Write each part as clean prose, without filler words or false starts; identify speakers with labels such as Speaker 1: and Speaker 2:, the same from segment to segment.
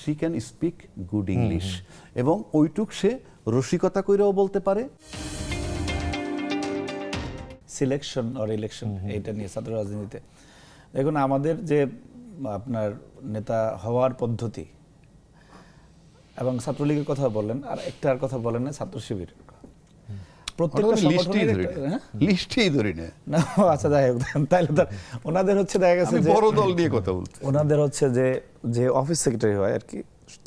Speaker 1: She can speak good English, এবং ওইটুক সে রসিকতা কইরাও বলতে পারে।
Speaker 2: সিলেকশন অর ইলেকশন, এইটা নিয়ে ছাত্র রাজনীতিতে দেখুন আমাদের যে আপনার নেতা হওয়ার পদ্ধতি, এবং ছাত্রলীগের কথা বললেন, আর একটার কথা বলেন না, ছাত্র শিবির, প্রত্যেকটা সংগঠনের
Speaker 1: লিস্টেই ধরি না।
Speaker 2: আচ্ছা যাই হোক, তাহলে তো ওনাদের হচ্ছে দেখা গেছে যে
Speaker 1: বড় দল নিয়ে কথা বলতে,
Speaker 2: ওনাদের হচ্ছে যে অফিস সেক্রেটারি হয় আর কি,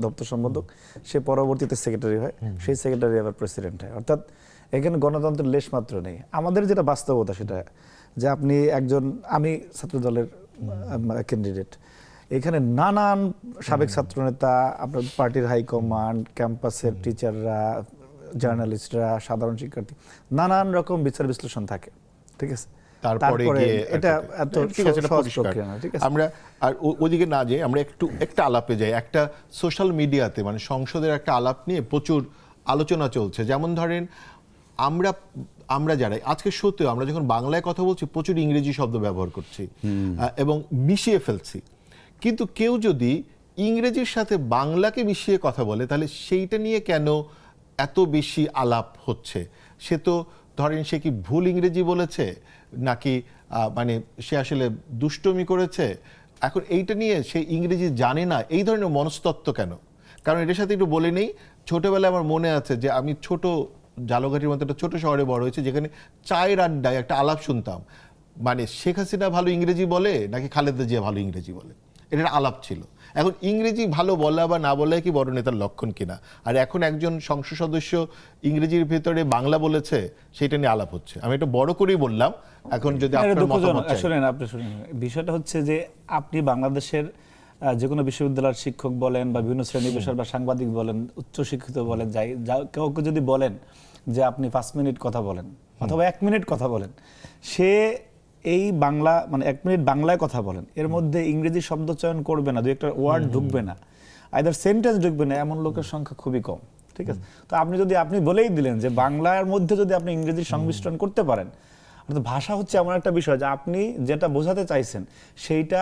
Speaker 2: দপ্তর সম্পাদক, সে পরবর্তীতে সেক্রেটারি হয়, সেই সেক্রেটারি আবার প্রেসিডেন্ট হয়। অর্থাৎ এখানে গণতন্ত্রের লেশ মাত্র নেই। আমাদের যেটা বাস্তবতা সেটা যে আপনি একজন, আমি ছাত্র দলের ক্যান্ডিডেট, এখানে নানান সাবেক ছাত্রনেতা, আপনার পার্টির হাইকমান্ড, ক্যাম্পাসের টিচাররা, জার্নালিস্টরা, সাধারণ শিক্ষার্থী, নানান রকম বিচার বিশ্লেষণ থাকে, ঠিক আছে।
Speaker 3: তারপরে
Speaker 2: এটা এত সহজ প্রক্রিয়া না, ঠিক আছে।
Speaker 3: আমরা আর ওদিকে না যাই, আমরা একটা আলাপে যাই। একটা সোশ্যাল মিডিয়াতে মানে সংসদের একটা আলাপ নিয়ে প্রচুর আলোচনা চলছে। যেমন ধরেন আমরা যারা আজকে সত্যি আমরা যখন বাংলায় কথা বলছি প্রচুর ইংরেজি শব্দ ব্যবহার করছি এবং মিশিয়ে ফেলছি, কিন্তু কেউ যদি ইংরেজির সাথে বাংলাকে মিশিয়ে কথা বলে তাহলে সেইটা নিয়ে কেন এত বেশি আলাপ হচ্ছে? সে তো ধরেন সে কি ভুল ইংরেজি বলেছে নাকি মানে সে আসলে দুষ্টমি করেছে, এখন এইটা নিয়ে সে ইংরেজি জানে না, এই ধরনের মনস্তত্ত্ব কেন? কারণ এটার সাথে একটু বলে নেই, ছোটবেলায় আমার মনে আছে যে আমি ছোট জালঘাটির মতো একটা ছোট শহরে বড় হয়েছে, যেখানে চায়ের আড্ডায় একটা আলাপ শুনতাম, মানে শেখ হাসিনা ভালো ইংরেজি বলে নাকি খালেদা জিয়া ভালো ইংরেজি বলে, এটার আলাপ ছিল। এখন ইংরেজি ভালো বলা বা না বলা কি বড় নেতার লক্ষণ কিনা? আর এখন একজন সংসদ সদস্য ইংরেজির ভেতরে বাংলা বলেছে, সেটা নিয়ে আলাপ হচ্ছে। আমি এটা বড় করেই বললাম। এখন যদি আপনার মতামত চাই।
Speaker 2: শুনেন, বিষয়টা হচ্ছে যে আপনি বাংলাদেশের যে কোনো বিশ্ববিদ্যালয়ের শিক্ষক বলেন বা বিভিন্ন শ্রেণী পেশার বা সাংবাদিক বলেন, উচ্চশিক্ষিত বলেন, কাউকে যদি বলেন যে আপনি 5 মিনিট কথা বলেন অথবা 1 মিনিট কথা বলেন, সে এই বাংলা মানে 1 মিনিট বাংলায় কথা বলেন, এর মধ্যে ইংরেজি শব্দ চয়ন করবে না, 2-একটা ওয়ার্ড ঢুকবে না, আইদার সেন্টেন্স ঢুকবে না, এমন লোকের সংখ্যা খুবই কম, ঠিক আছে। তো আপনি বলেই দিলেন যে বাংলার মধ্যে যদি আপনি ইংরেজির সংমিশ্রণ করতে পারেন, অর্থাৎ ভাষা হচ্ছে এমন একটা বিষয় যে আপনি যেটা বোঝাতে চাইছেন সেইটা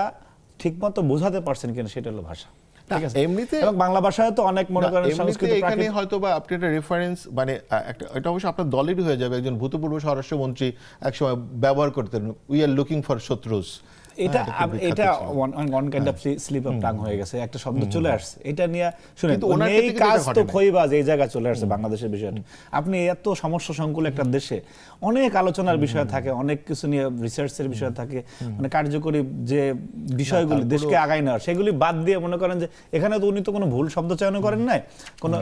Speaker 2: ঠিকমতো বোঝাতে পারছেন কিনা, সেটা হলো ভাষা, ঠিক আছে।
Speaker 3: এমনিতে
Speaker 2: এবং বাংলা ভাষায় তো অনেক মনে করেন সংস্কৃত
Speaker 3: এখানে হয়তো বা আপনি একটা রেফারেন্স মানে এটা অবশ্য আপনার দলেরই হয়ে যাবে, একজন ভূতপূর্ব স্বরাষ্ট্রমন্ত্রী একসময় ব্যবহার করতেন, উই আর লুকিং ফর শত্রুস। এটা
Speaker 2: one kind of slip of tongue হয়ে গেছে, একটা শব্দ চলে আসছে, এটা নিয়ে শুনেন এই কাজ তো খইবাজ এই জায়গায় চলে আসছে বাংলাদেশের বিষয়টা। আপনি এত সমস্যা সংকুল একটা দেশে অনেক আলোচনার বিষয় থাকে, অনেক কিছু নিয়ে রিসার্চের বিষয় থাকে, মানে কার্যকরী যে বিষয়গুলি দেশকে আগায় নেওয়ার, সেগুলি বাদ দিয়ে মনে করেন যে এখানে তো উনি তো কোনো ভুল শব্দ চয়ন করেন নাই কোনো।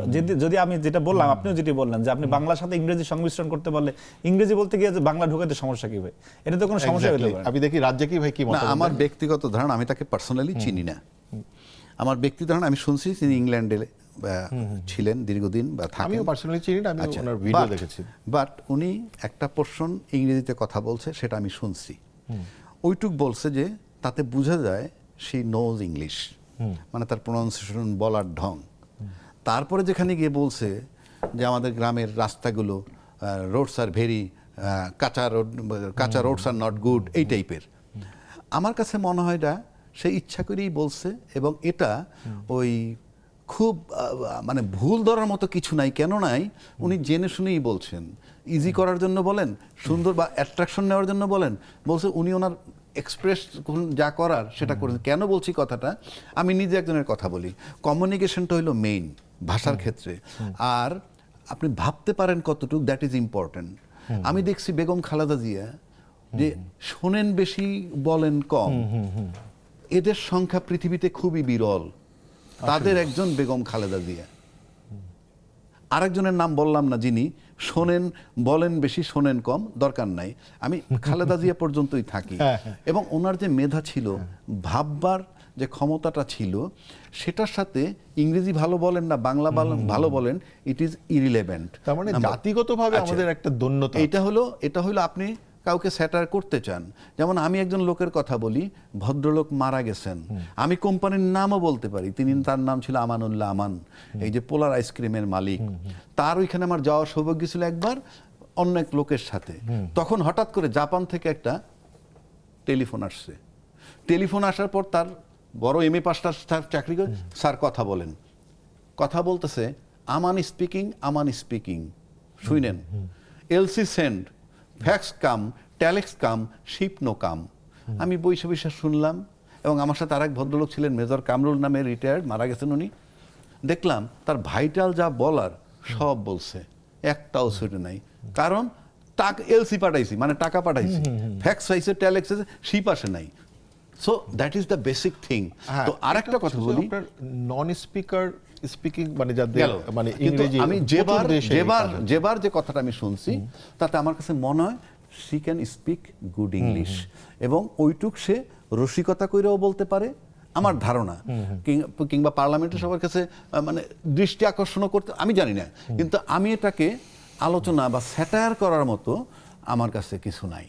Speaker 2: যদি আমি যেটা বললাম, আপনিও যেটি বললেন যে আপনি বাংলার সাথে ইংরেজি সংমিশ্রণ করতে পারলে, ইংরেজি বলতে গিয়ে যে বাংলা ঢুকাতে সমস্যা কি ভাই? এটা তো কোনো সমস্যা হতে পারে।
Speaker 3: আমি দেখি রাজ্যে কি ভাই কি মত।
Speaker 1: আমার ব্যক্তিগত ধারণা, আমি তাকে পার্সোনালি চিনি না, আমার ব্যক্তিগত ধারণা, আমি শুনছি তিনি ইংল্যান্ডে ছিলেন দীর্ঘদিন বা থাকেন।
Speaker 3: আমিও পার্সোনালি চিনি না, আমি ওনার ভিডিও দেখেছি।
Speaker 1: বাট উনি একটা পোরশন ইংরেজিতে কথা বলছে, সেটা আমি শুনছি। ওইটুক বলছে যে তাতে বোঝা যায় শি নোজ ইংলিশ, মানে তার প্রনাউন্সিয়েশন, বলার ঢং। তারপরে যেখানে গিয়ে বলছে যে আমাদের গ্রামের রাস্তাগুলো রোডস আর ভেরি কাঁচা রোডস আর নট গুড, এই টাইপের, আমার কাছে মনে হয় এটা সে ইচ্ছা করেই বলছে, এবং এটা ওই খুব মানে ভুল ধরার মতো কিছু নাই। কেন নাই? উনি জেনে শুনেই বলছেন, ইজি করার জন্য বলেন, সুন্দর বা অ্যাট্রাকশন নেওয়ার জন্য বলছে উনি ওনার এক্সপ্রেস যা করার সেটা করেন। কেন বলছি কথাটা? আমি নিজে একজনের কথা বলি, কমিউনিকেশনটা হইল মেইন ভাষার ক্ষেত্রে, আর আপনি ভাবতে পারেন কতটুকু, দ্যাট ইজ ইম্পর্টেন্ট। আমি দেখছি বেগম খালেদা জিয়া যে শোনেন বেশি বলেন কম, এদের সংখ্যা পৃথিবীতে খুবই বিরল। তাদের একজন বেগম খালেদা জিয়া। আরেকজনের নাম বললাম না, যিনি শোনেন বলেন বেশি শোনেন কম, দরকার নাই, আমি খালেদা জিয়া পর্যন্তই থাকি। এবং ওনার যে মেধা ছিল, ভাববার যে ক্ষমতাটা ছিল, সেটার সাথে ইংরেজি ভালো বলেন না বাংলা ভালো বলেন, ইট ইজ ইরিলেভেন্ট।
Speaker 3: তার মানে জাতিগতভাবে আমাদের একটা দন্যতা।
Speaker 1: এটা হলো আপনি কাউকে স্যাটার করতে চান। যেমন আমি একজন লোকের কথা বলি, ভদ্রলোক মারা গেছেন, আমি কোম্পানির নামও বলতে পারি, তার নাম ছিল আমানুল্লাহ আমান, এই যে পোলার আইসক্রিমের মালিক। তার ওইখানে আমার যাওয়ার সৌভাগ্য ছিল একবার অন্য এক লোকের সাথে। তখন হঠাৎ করে জাপান থেকে একটা টেলিফোন আসছে। টেলিফোন আসার পর তার বড় MA পাসটা চাকরি করে, স্যার কথা বলেন, কথা বলতেছে আমান স্পিকিং শুনেন, এলসি সেন্ড, ফ্যাক্স কাম, ট্যালেক্স কাম, শিপ নো কাম। আমি বৈশা বৈশা শুনলাম, এবং আমার সাথে আরেক ভদ্রলোক ছিলেন মেজর কামরুল নামে, রিটায়ার্ড, মারা গেছেন উনি। দেখলাম তার ভাইটাল যা বলার সব বলছে, একটাও ছুটে নাই। কারণ টাকা এলসি পাঠাইছি, মানে টাকা পাঠাইছি, ফ্যাক্স হয়েছে, ট্যালেক্স হয়েছে, শিপ আসে নাই। So that is the basic thing. তো আরেকটা কথা বলি,
Speaker 3: নন স্পিকার স্পিকিং মানে যাদের
Speaker 1: গেল,
Speaker 3: মানে
Speaker 1: কিন্তু
Speaker 3: ইংরেজি
Speaker 1: আমি
Speaker 3: প্রচুর দেশে এই কাজ হচ্ছে।
Speaker 1: যেবার যে কথাটা আমি শুনছি, তাতে আমার কাছে মনে হয় she can speak good English, এবং ওইটুক সে রসিকতা কইরাও বলতে পারে আমার ধারণা, কিংবা পার্লামেন্টের সবার কাছে মানে দৃষ্টি আকর্ষণও করতে, আমি জানি না, কিন্তু আমি এটাকে আলোচনা বা স্যাটায়ার করার মতো আমার কাছে কিছু নাই।